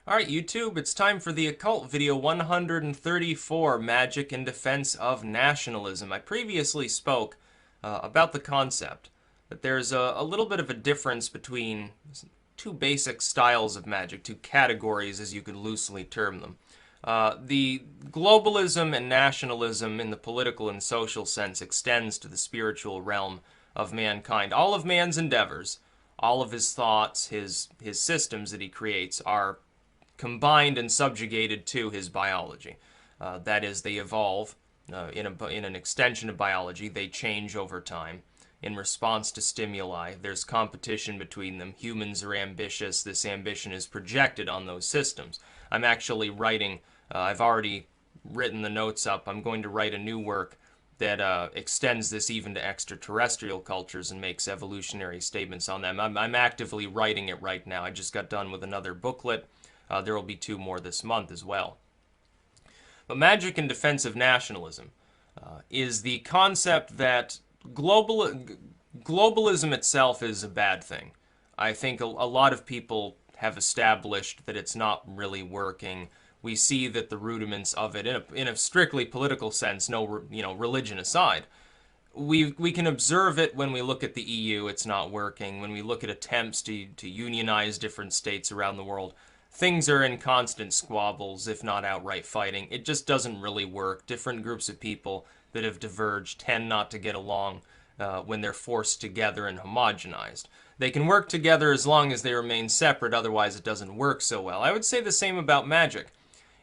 Alright, YouTube, it's time for the Occult video 134, Magic in Defense of Nationalism. I previously spoke about the concept that there's a little bit of a difference between two basic styles of magic, two categories as you could loosely term them. The globalism and nationalism in the political and social sense extends to the spiritual realm of mankind. All of man's endeavors, all of his thoughts, his systems that he creates are combined and subjugated to his biology. That is, they evolve in an extension of biology. They change over time in response to stimuli. There's competition between them. Humans are ambitious. This ambition is projected on those systems. I'm actually writing, I've already written the notes up. I'm going to write a new work that extends this even to extraterrestrial cultures and makes evolutionary statements on them. I'm actively writing it right now. I just got done with another booklet. There will be two more this month as well. But Magic in Defense of Nationalism is the concept that globalism itself is a bad thing. I think a lot of people have established that it's not really working. We see that the rudiments of it, in a strictly political sense, no religion aside, we can observe it when we look at the EU. It's not working. When we look at attempts to unionize different states around the world, things are in constant squabbles, if not outright fighting. It just doesn't really work. Different groups of people that have diverged tend not to get along when they're forced together and homogenized. They can work together as long as they remain separate, otherwise it doesn't work so well. I would say the same about magic.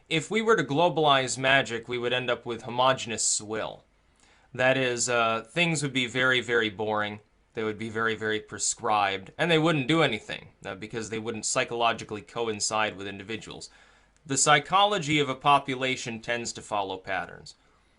If we were to globalize magic, we would end up with homogeneous swill. That is, things would be very, very boring. They would be very, very prescribed, and they wouldn't do anything because they wouldn't psychologically coincide with individuals. The psychology of a population tends to follow patterns.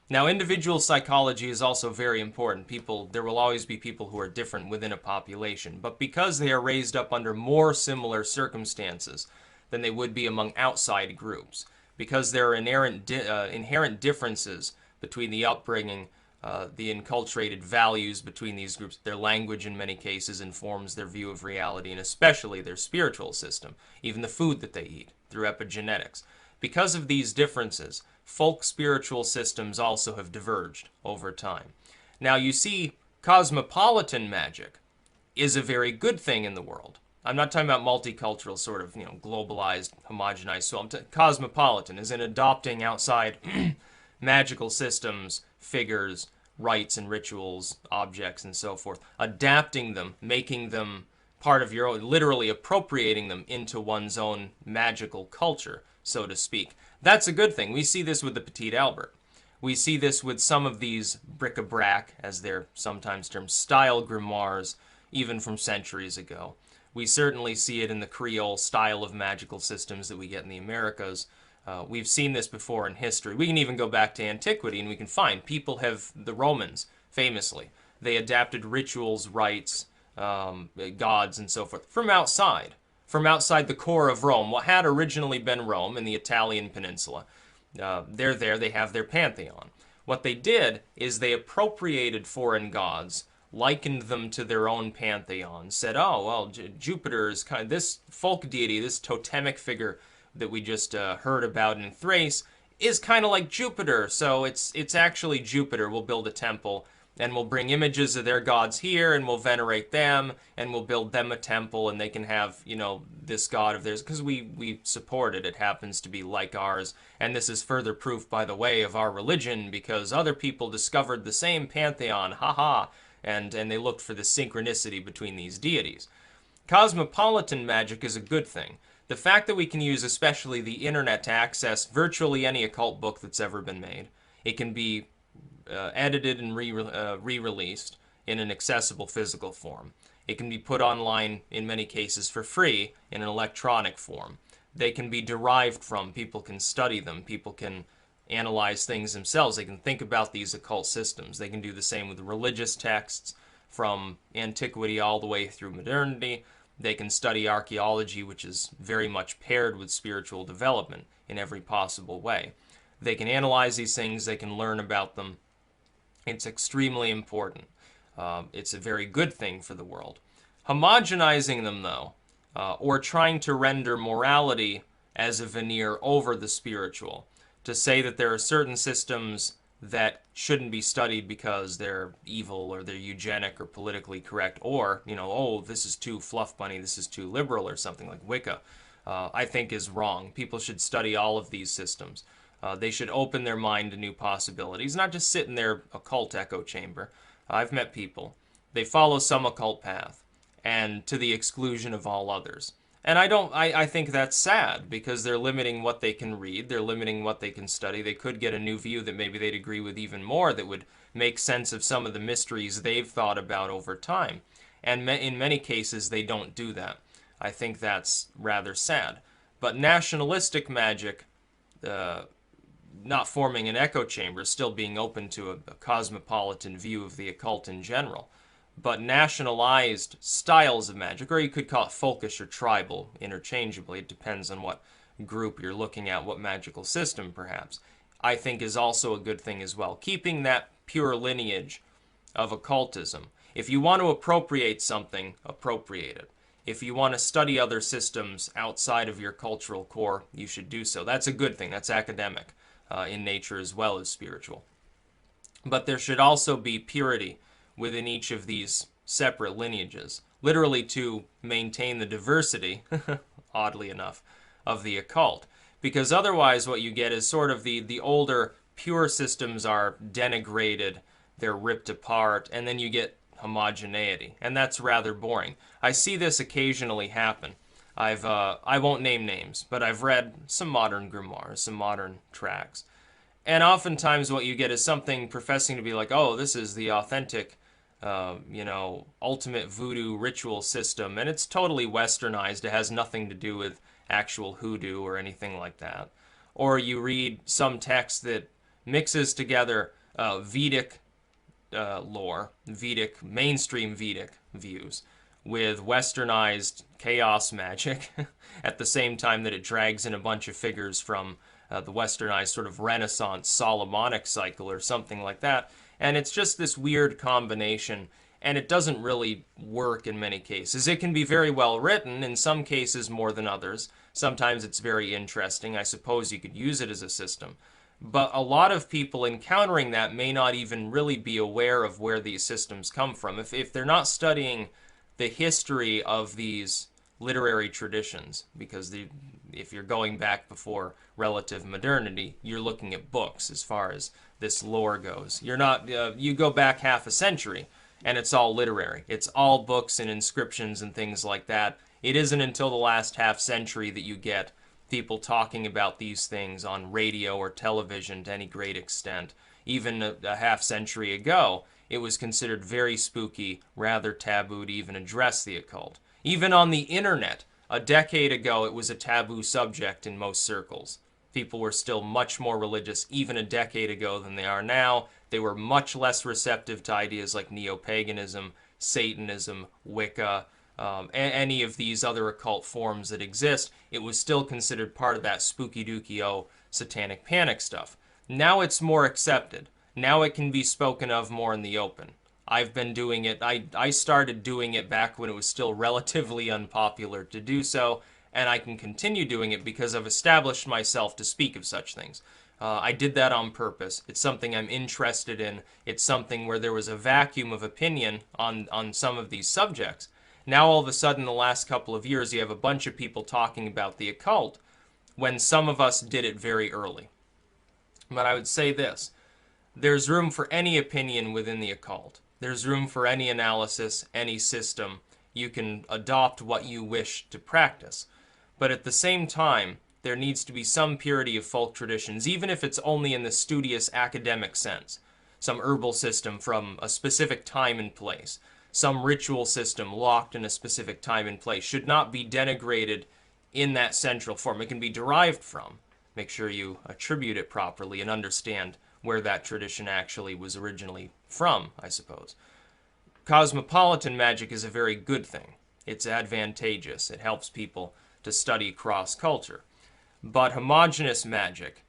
Now, individual psychology is also very important. There will always be people who are different within a population, but because they are raised up under more similar circumstances than they would be among outside groups, because there are inherent differences between the upbringing, the enculturated values between these groups. Their language in many cases informs their view of reality, and especially their spiritual system, even the food that they eat through epigenetics. Because of these differences, folk spiritual systems also have diverged over time. Now you see, cosmopolitan magic is a very good thing in the world. I'm not talking about multicultural, sort of, globalized, homogenized. So cosmopolitan is in adopting outside magical systems, figures, rites and rituals, objects, and so forth. Adapting them, making them part of your own, literally appropriating them into one's own magical culture, so to speak. That's a good thing. We see this with the Petit Albert. We see this with some of these bric-a-brac, as they're sometimes termed, style grimoires, even from centuries ago. We certainly see it in the Creole style of magical systems that we get in the Americas. We've seen this before in history. We can even go back to antiquity and we can find the Romans, famously, they adapted rituals, rites, gods, and so forth from outside the core of Rome, what had originally been Rome in the Italian peninsula. They're there, they have their pantheon. What they did is they appropriated foreign gods, likened them to their own pantheon, said, oh, well, Jupiter is kind of this folk deity, this totemic figure that we just heard about in Thrace is kind of like Jupiter, so it's actually Jupiter. We'll build a temple, and we'll bring images of their gods here, and we'll venerate them, and we'll build them a temple, and they can have, this god of theirs, because we support it. It happens to be like ours, and this is further proof, by the way, of our religion, because other people discovered the same pantheon, haha, and they looked for the synchronicity between these deities. Cosmopolitan magic is a good thing. The fact that we can use especially the internet to access virtually any occult book that's ever been made, it can be edited and re-released in an accessible physical form. It can be put online in many cases for free in an electronic form. They can be derived from, people can study them, people can analyze things themselves, they can think about these occult systems. They can do the same with religious texts from antiquity all the way through modernity. They can study archaeology, which is very much paired with spiritual development in every possible way. They can analyze these things, they can learn about them. It's extremely important. It's a very good thing for the world. Homogenizing them, though, or trying to render morality as a veneer over the spiritual, to say that there are certain systems that shouldn't be studied because they're evil or they're eugenic or politically correct, or, oh, this is too fluff bunny, this is too liberal or something like Wicca, I think is wrong. People should study all of these systems. They should open their mind to new possibilities, not just sit in their occult echo chamber. I've met people. They follow some occult path, and to the exclusion of all others. And I think that's sad, because they're limiting what they can read, they're limiting what they can study. They could get a new view that maybe they'd agree with even more, that would make sense of some of the mysteries they've thought about over time. And in many cases, they don't do that. I think that's rather sad. But nationalistic magic, not forming an echo chamber, still being open to a cosmopolitan view of the occult in general, but nationalized styles of magic, or you could call it folkish or tribal interchangeably, it depends on what group you're looking at, what magical system perhaps, I think is also a good thing as well. Keeping that pure lineage of occultism. If you want to appropriate something, appropriate it. If you want to study other systems outside of your cultural core, you should do so. That's a good thing. That's academic in nature as well as spiritual. But there should also be purity within each of these separate lineages, literally to maintain the diversity, oddly enough, of the occult. Because otherwise what you get is sort of the older pure systems are denigrated, they're ripped apart, and then you get homogeneity, and that's rather boring. I see this occasionally happen. I won't name names, but I've read some modern grimoires, some modern tracts, and oftentimes what you get is something professing to be like, oh, this is the authentic, ultimate voodoo ritual system, and it's totally westernized. It has nothing to do with actual hoodoo or anything like that. Or you read some text that mixes together Vedic lore, mainstream Vedic views, with westernized chaos magic at the same time that it drags in a bunch of figures from the westernized sort of Renaissance Solomonic cycle or something like that. And it's just this weird combination, and it doesn't really work in many cases. It can be very well written, in some cases more than others. Sometimes it's very interesting. I suppose you could use it as a system. But a lot of people encountering that may not even really be aware of where these systems come from. If they're not studying the history of these literary traditions, because if you're going back before relative modernity, you're looking at books as far as this lore goes. You're not, you go back half a century, and it's all literary. It's all books and inscriptions and things like that. It isn't until the last half century that you get people talking about these things on radio or television to any great extent. Even a half century ago, it was considered very spooky, rather taboo to even address the occult. Even on the internet, a decade ago, it was a taboo subject in most circles. People were still much more religious even a decade ago than they are now. They were much less receptive to ideas like neo-paganism, Satanism, Wicca, any of these other occult forms that exist. It was still considered part of that spooky-dooky-o satanic panic stuff. Now it's more accepted. Now it can be spoken of more in the open. I've been doing it. I started doing it back when it was still relatively unpopular to do so, and I can continue doing it because I've established myself to speak of such things. I did that on purpose. It's something I'm interested in. It's something where there was a vacuum of opinion on some of these subjects. Now all of a sudden, the last couple of years, you have a bunch of people talking about the occult when some of us did it very early. But I would say this. There's room for any opinion within the occult. There's room for any analysis, any system. You can adopt what you wish to practice. But at the same time, there needs to be some purity of folk traditions, even if it's only in the studious academic sense. Some herbal system from a specific time and place. Some ritual system locked in a specific time and place should not be denigrated in that central form. It can be derived from. Make sure you attribute it properly and understand where that tradition actually was originally from, I suppose. Cosmopolitan magic is a very good thing. It's advantageous. It helps people to study cross-culture. But homogeneous magic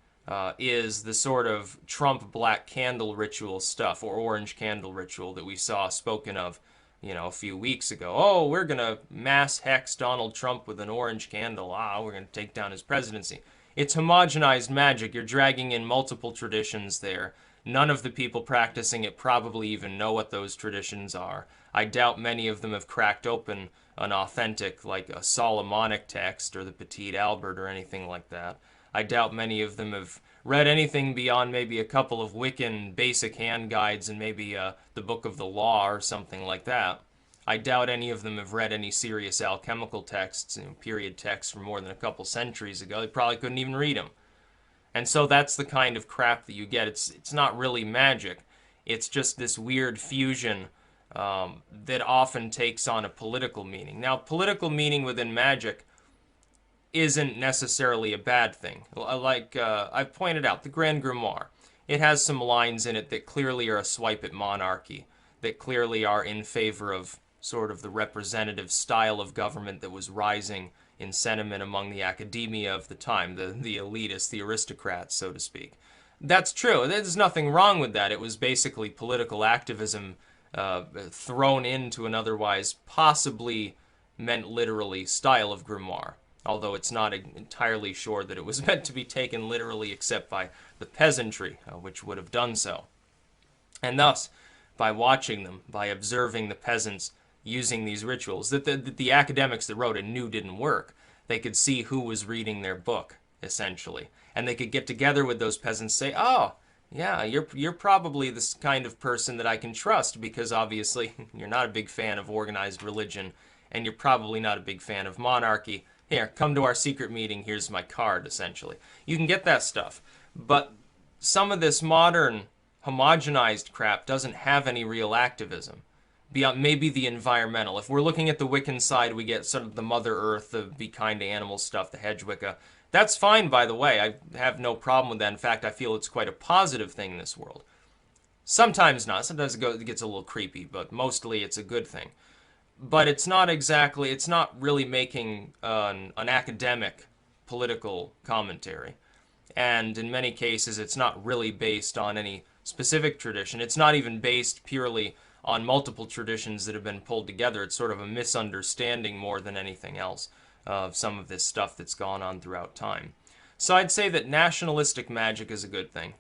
is the sort of Trump black candle ritual stuff, or orange candle ritual that we saw spoken of a few weeks ago. Oh, we're going to mass hex Donald Trump with an orange candle. We're going to take down his presidency. It's homogenized magic. You're dragging in multiple traditions there. None of the people practicing it probably even know what those traditions are. I doubt many of them have cracked open an authentic, like a Solomonic text or the Petit Albert or anything like that. I doubt many of them have read anything beyond maybe a couple of Wiccan basic hand guides and maybe the Book of the Law or something like that. I doubt any of them have read any serious alchemical texts, period texts from more than a couple centuries ago. They probably couldn't even read them. And so that's the kind of crap that you get. It's not really magic. It's just this weird fusion that often takes on a political meaning. Now, political meaning within magic isn't necessarily a bad thing. Like I've pointed out, the Grand Grimoire, it has some lines in it that clearly are a swipe at monarchy, that clearly are in favor of sort of the representative style of government that was rising in sentiment among the academia of the time, the elitists, the aristocrats, so to speak. That's true. There's nothing wrong with that. It was basically political activism thrown into an otherwise possibly meant literally style of grimoire, although it's not entirely sure that it was meant to be taken literally except by the peasantry, which would have done so. And thus, by watching them, by observing the peasants using these rituals that the academics that wrote it knew didn't work, they could see who was reading their book, essentially. And they could get together with those peasants and say, oh, yeah, you're probably this kind of person that I can trust because obviously you're not a big fan of organized religion and you're probably not a big fan of monarchy. Here, come to our secret meeting, here's my card, essentially. You can get that stuff. But some of this modern homogenized crap doesn't have any real activism. Beyond maybe the environmental. If we're looking at the Wiccan side, we get sort of the Mother Earth, the be kind to animals stuff, the hedge Wicca. That's fine, by the way. I have no problem with that. In fact, I feel it's quite a positive thing in this world. Sometimes not. Sometimes it gets a little creepy, but mostly it's a good thing. But it's not really making an academic political commentary. And in many cases, it's not really based on any specific tradition. It's not even based purely on multiple traditions that have been pulled together. It's sort of a misunderstanding more than anything else of some of this stuff that's gone on throughout time. So I'd say that nationalistic magic is a good thing.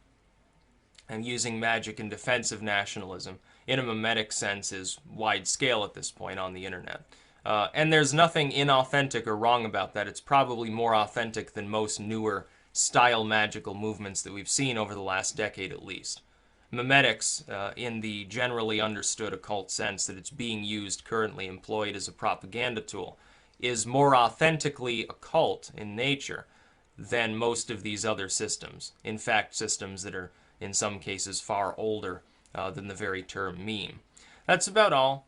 And using magic in defense of nationalism in a mimetic sense is wide scale at this point on the internet. And there's nothing inauthentic or wrong about that. It's probably more authentic than most newer style magical movements that we've seen over the last decade at least. Mimetics, in the generally understood occult sense that it's being used currently, employed as a propaganda tool, is more authentically occult in nature than most of these other systems. In fact, systems that are, in some cases, far older than the very term meme. That's about all.